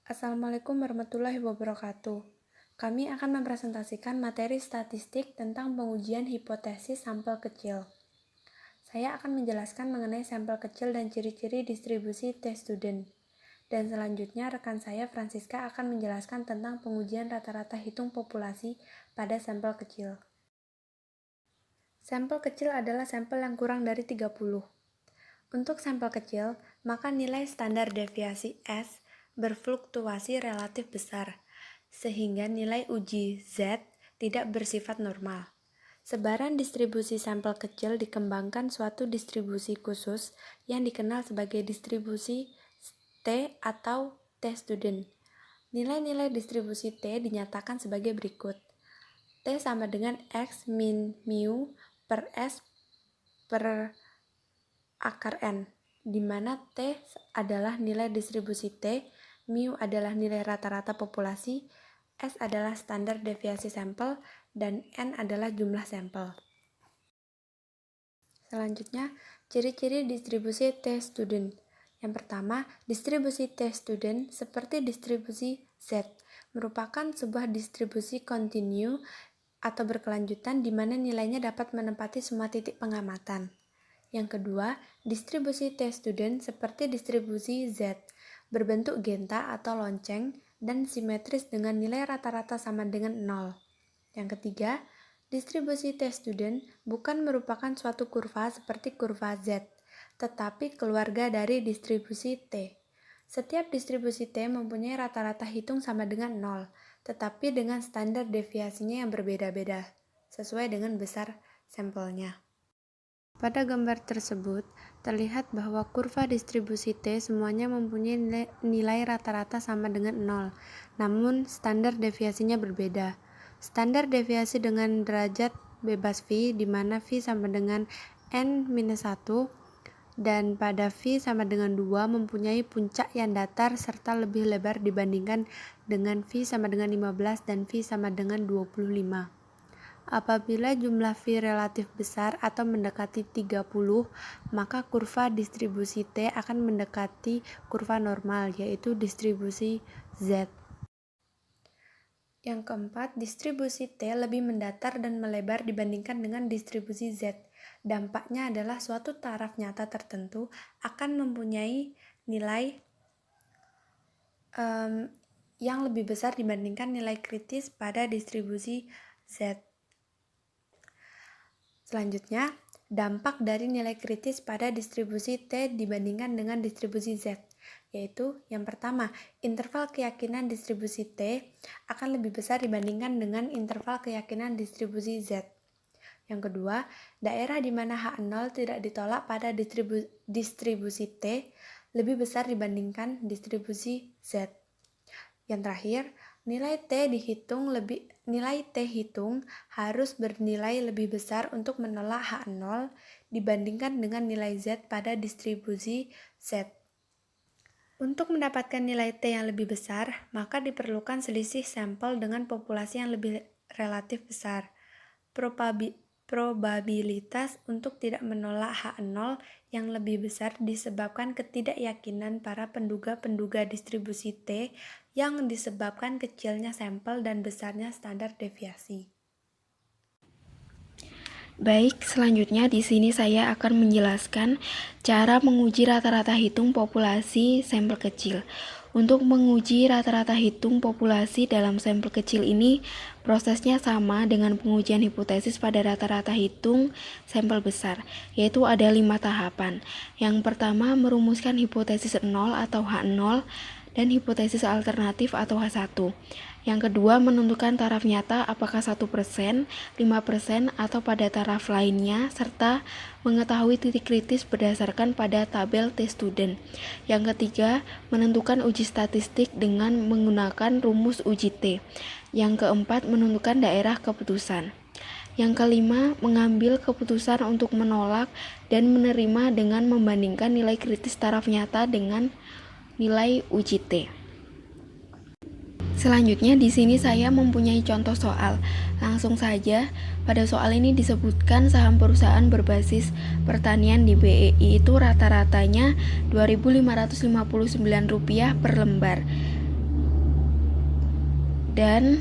Assalamualaikum warahmatullahi wabarakatuh. Kami akan mempresentasikan materi statistik tentang pengujian hipotesis sampel kecil. Saya akan menjelaskan mengenai sampel kecil dan ciri-ciri distribusi T-student. Dan selanjutnya rekan saya Francisca akan menjelaskan tentang pengujian rata-rata hitung populasi pada sampel kecil. Sampel kecil adalah sampel yang kurang dari 30. Untuk sampel kecil, maka nilai standar deviasi S berfluktuasi relatif besar, sehingga nilai uji Z tidak bersifat normal. Sebaran distribusi sampel kecil dikembangkan suatu distribusi khusus yang dikenal sebagai distribusi T atau T-student. Nilai-nilai distribusi T dinyatakan sebagai berikut. T sama dengan X min mu per S per akar N, di mana T adalah nilai distribusi T, mu adalah nilai rata-rata populasi, S adalah standar deviasi sampel, dan N adalah jumlah sampel. Selanjutnya, ciri-ciri distribusi T-student. Yang pertama, distribusi T-student seperti distribusi Z merupakan sebuah distribusi kontinu atau berkelanjutan di mana nilainya dapat menempati semua titik pengamatan. Yang kedua, distribusi T-student seperti distribusi Z, berbentuk genta atau lonceng dan simetris dengan nilai rata-rata sama dengan 0. Yang ketiga, distribusi T-student bukan merupakan suatu kurva seperti kurva Z, tetapi keluarga dari distribusi T. Setiap distribusi T mempunyai rata-rata hitung sama dengan 0, tetapi dengan standar deviasinya yang berbeda-beda, sesuai dengan besar sampelnya. Pada gambar tersebut, terlihat bahwa kurva distribusi T semuanya mempunyai nilai rata-rata sama dengan 0, namun standar deviasinya berbeda. Standar deviasi dengan derajat bebas V, di mana V sama dengan N-1, dan pada V sama dengan 2 mempunyai puncak yang datar serta lebih lebar dibandingkan dengan V sama dengan 15 dan V sama dengan 25. Apabila jumlah V relatif besar atau mendekati 30, maka kurva distribusi T akan mendekati kurva normal, yaitu distribusi Z. Yang keempat, distribusi T lebih mendatar dan melebar dibandingkan dengan distribusi Z. Dampaknya adalah suatu taraf nyata tertentu akan mempunyai nilai yang lebih besar dibandingkan nilai kritis pada distribusi Z. Selanjutnya, dampak dari nilai kritis pada distribusi T dibandingkan dengan distribusi Z, yaitu yang pertama, interval keyakinan distribusi T akan lebih besar dibandingkan dengan interval keyakinan distribusi Z. Yang kedua, daerah di mana H0 tidak ditolak pada distribusi T lebih besar dibandingkan distribusi Z. Yang terakhir, nilai T hitung harus bernilai lebih besar untuk menolak H0 dibandingkan dengan nilai Z pada distribusi Z. Untuk mendapatkan nilai T yang lebih besar, maka diperlukan selisih sampel dengan populasi yang lebih relatif besar. Probabilitas untuk tidak menolak H0 yang lebih besar disebabkan ketidakyakinan para penduga-penduga distribusi T yang disebabkan kecilnya sampel dan besarnya standar deviasi. Baik, selanjutnya di sini saya akan menjelaskan cara menguji rata-rata hitung populasi sampel kecil. Untuk menguji rata-rata hitung populasi dalam sampel kecil ini, prosesnya sama dengan pengujian hipotesis pada rata-rata hitung sampel besar, yaitu ada 5 tahapan. Yang pertama, merumuskan hipotesis 0 atau H0 dan hipotesis alternatif atau H1. Yang kedua, menentukan taraf nyata apakah 1%, 5%, atau pada taraf lainnya, serta mengetahui titik kritis berdasarkan pada tabel T-student. Yang ketiga, menentukan uji statistik dengan menggunakan rumus uji T. Yang keempat, menentukan daerah keputusan. Yang kelima, mengambil keputusan untuk menolak dan menerima dengan membandingkan nilai kritis taraf nyata dengan nilai uji T. Selanjutnya di sini saya mempunyai contoh soal. Langsung saja, pada soal ini disebutkan saham perusahaan berbasis pertanian di BEI itu rata-ratanya Rp2.559 per lembar. dan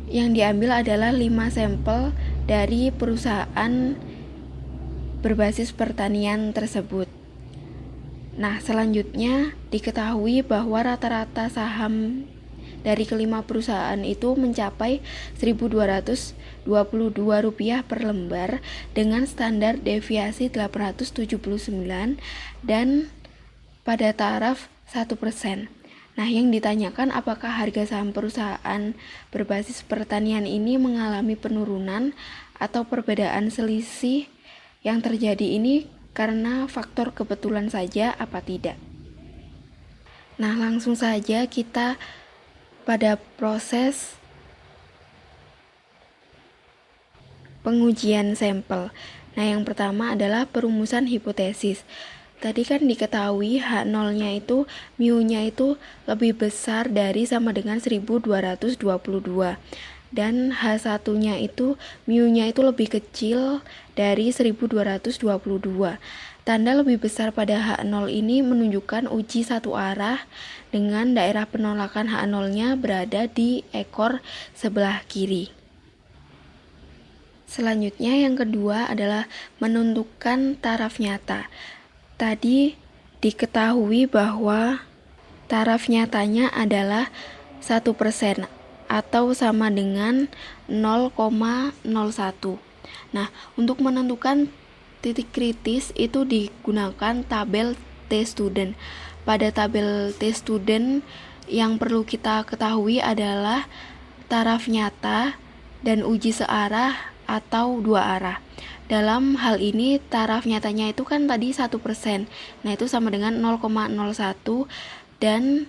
yang diambil adalah 5 sampel dari perusahaan berbasis pertanian tersebut. Nah, selanjutnya diketahui bahwa rata-rata saham dari kelima perusahaan itu mencapai Rp1.222 per lembar dengan standar deviasi 879 dan pada taraf 1%. Nah, yang ditanyakan apakah harga saham perusahaan berbasis pertanian ini mengalami penurunan atau perbedaan selisih yang terjadi ini karena faktor kebetulan saja apa tidak. Nah, langsung saja kita pada proses pengujian sampel. Nah, yang pertama adalah perumusan hipotesis. Tadi kan diketahui H0-nya itu, mu-nya itu lebih besar dari sama dengan 1222. Dan H1-nya itu, mu-nya itu lebih kecil dari 1222. Tanda lebih besar pada H0 ini menunjukkan uji satu arah dengan daerah penolakan H0-nya berada di ekor sebelah kiri. Selanjutnya yang kedua adalah menentukan taraf nyata. Tadi diketahui bahwa taraf nyatanya adalah 1% atau sama dengan 0,01. Nah, untuk menentukan titik kritis itu digunakan tabel T-student. Pada tabel T-student yang perlu kita ketahui adalah taraf nyata dan uji searah atau dua arah. Dalam hal ini taraf nyatanya itu kan tadi 1%. Nah, itu sama dengan 0,01 dan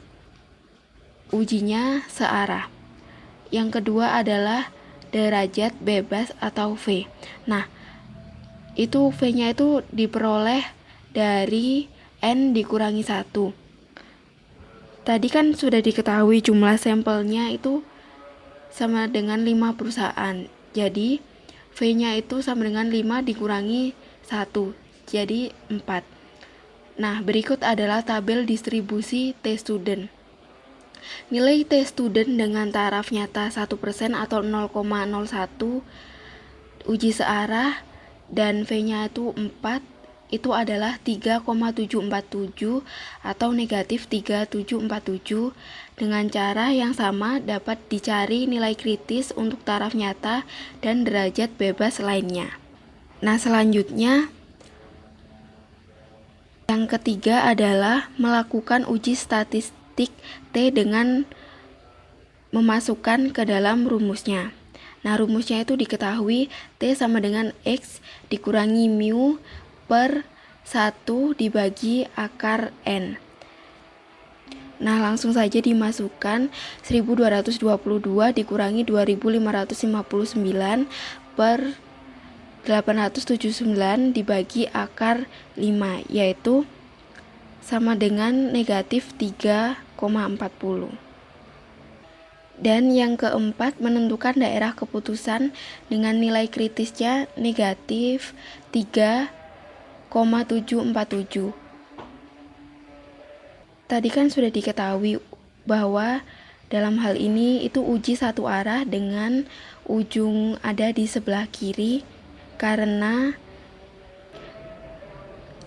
ujinya searah. Yang kedua adalah derajat bebas atau V. Nah, itu V-nya itu diperoleh dari N dikurangi 1. Tadi kan sudah diketahui jumlah sampelnya itu sama dengan 5 perusahaan. Jadi V-nya itu sama dengan 5 dikurangi 1. Jadi 4. Nah, berikut adalah tabel distribusi T-student. Nilai T-student dengan taraf nyata 1% atau 0,01 uji searah dan V-nya itu 4, itu adalah 3,747 atau negatif 3747. Dengan cara yang sama dapat dicari nilai kritis untuk taraf nyata dan derajat bebas lainnya. Nah, selanjutnya yang ketiga adalah melakukan uji statistik T dengan memasukkan ke dalam rumusnya. Nah, rumusnya itu diketahui T sama dengan X dikurangi mu per 1 dibagi akar N. Nah, langsung saja dimasukkan 1222 dikurangi 2559 per 879 dibagi akar 5, yaitu sama dengan negatif 3,40. Dan yang keempat, menentukan daerah keputusan dengan nilai kritisnya negatif 3,747. Tadi kan sudah diketahui bahwa dalam hal ini itu uji satu arah dengan ujung ada di sebelah kiri karena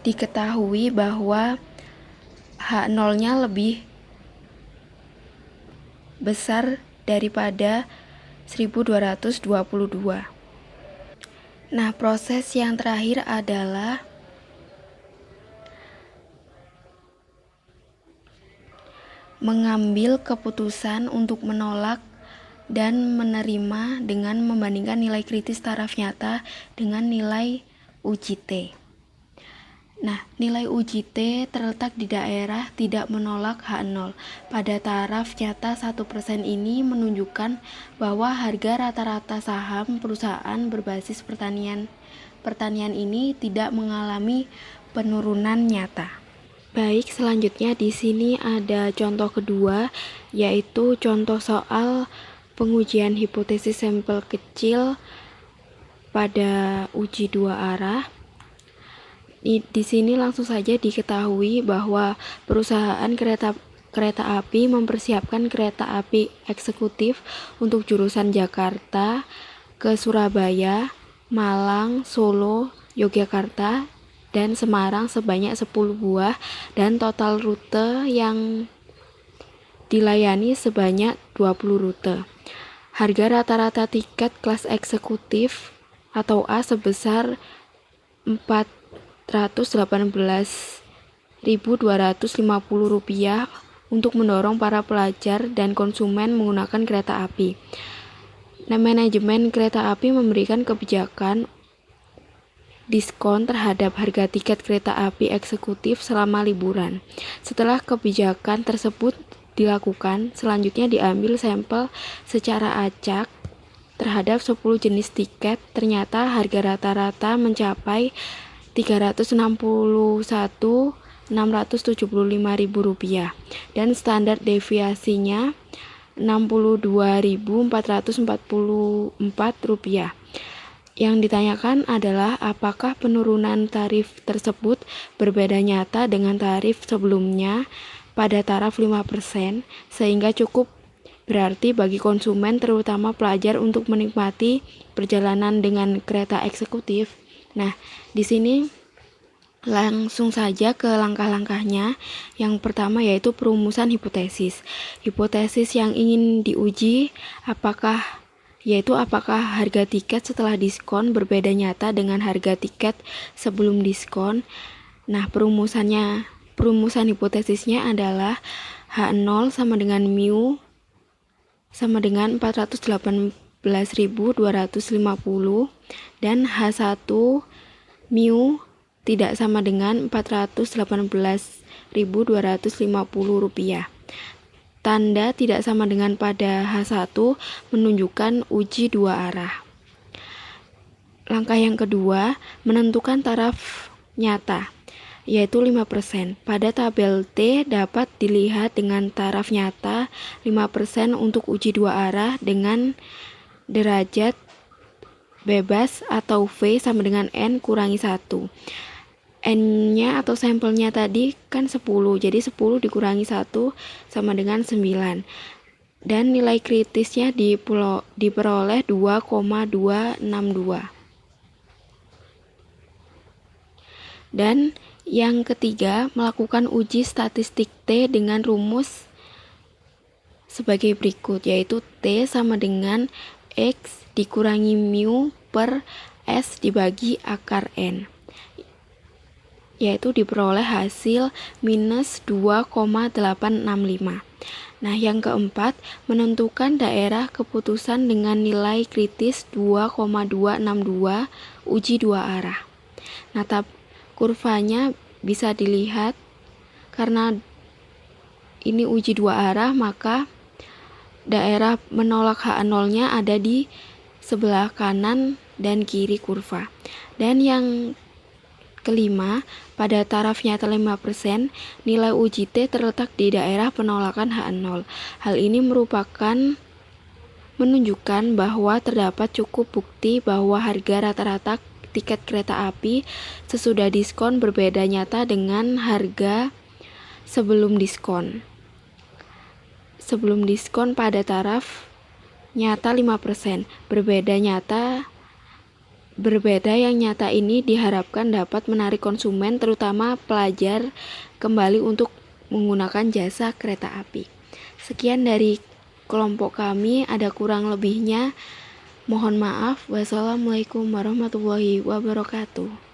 diketahui bahwa H0-nya lebih besar daripada 1222. Nah, proses yang terakhir adalah mengambil keputusan untuk menolak dan menerima dengan membandingkan nilai kritis taraf nyata dengan nilai uji T. Nah, nilai uji T terletak di daerah tidak menolak H0. Pada taraf nyata 1% ini menunjukkan bahwa harga rata-rata saham perusahaan berbasis pertanian ini tidak mengalami penurunan nyata. Baik, selanjutnya di sini ada contoh kedua, yaitu contoh soal pengujian hipotesis sampel kecil pada uji dua arah. Di sini langsung saja diketahui bahwa perusahaan kereta Kereta Api mempersiapkan kereta api eksekutif untuk jurusan Jakarta ke Surabaya, Malang, Solo, Yogyakarta, dan Semarang sebanyak 10 buah dan total rute yang dilayani sebanyak 20 rute. Harga rata-rata tiket kelas eksekutif atau A sebesar Rp418.250 untuk mendorong para pelajar dan konsumen menggunakan kereta api. Nah, manajemen kereta api memberikan kebijakan diskon terhadap harga tiket kereta api eksekutif selama liburan. Setelah kebijakan tersebut dilakukan, selanjutnya diambil sampel secara acak terhadap 10 jenis tiket. Ternyata harga rata-rata mencapai Rp361.675 dan standar deviasinya Rp62.444. Yang ditanyakan adalah apakah penurunan tarif tersebut berbeda nyata dengan tarif sebelumnya pada taraf 5%, sehingga cukup berarti bagi konsumen terutama pelajar untuk menikmati perjalanan dengan kereta eksekutif. Nah, di sini langsung saja ke langkah-langkahnya. Yang pertama yaitu perumusan hipotesis. Hipotesis yang ingin diuji apakah harga tiket setelah diskon berbeda nyata dengan harga tiket sebelum diskon. Nah, perumusan hipotesisnya adalah H0 sama dengan mu sama dengan 418.250 dan H1 mu tidak sama dengan Rp418.250. Tanda tidak sama dengan pada H1 menunjukkan uji dua arah. Langkah yang kedua, menentukan taraf nyata, yaitu 5%. Pada tabel T dapat dilihat dengan taraf nyata 5% untuk uji dua arah dengan derajat bebas atau V sama dengan N kurangi 1. N-nya atau sampelnya tadi kan 10, jadi 10 dikurangi 1 sama dengan 9. Dan nilai kritisnya diperoleh 2,262. Dan yang ketiga, melakukan uji statistik T dengan rumus sebagai berikut, yaitu T sama dengan X dikurangi mu per S dibagi akar N, yaitu diperoleh hasil minus 2,865. Nah, yang keempat, menentukan daerah keputusan dengan nilai kritis 2,262 uji dua arah. Nah, kurvanya bisa dilihat karena ini uji dua arah, maka daerah menolak H0-nya ada di sebelah kanan dan kiri kurva. Dan yang kelima, pada taraf nyata 5%, nilai uji T terletak di daerah penolakan H0. Hal ini menunjukkan bahwa terdapat cukup bukti bahwa harga rata-rata tiket kereta api sesudah diskon berbeda nyata dengan harga sebelum diskon. Sebelum diskon pada taraf nyata 5%, Berbeda yang nyata ini diharapkan dapat menarik konsumen, terutama pelajar, kembali untuk menggunakan jasa kereta api. Sekian dari kelompok kami, ada kurang lebihnya. Mohon maaf. Wassalamualaikum warahmatullahi wabarakatuh.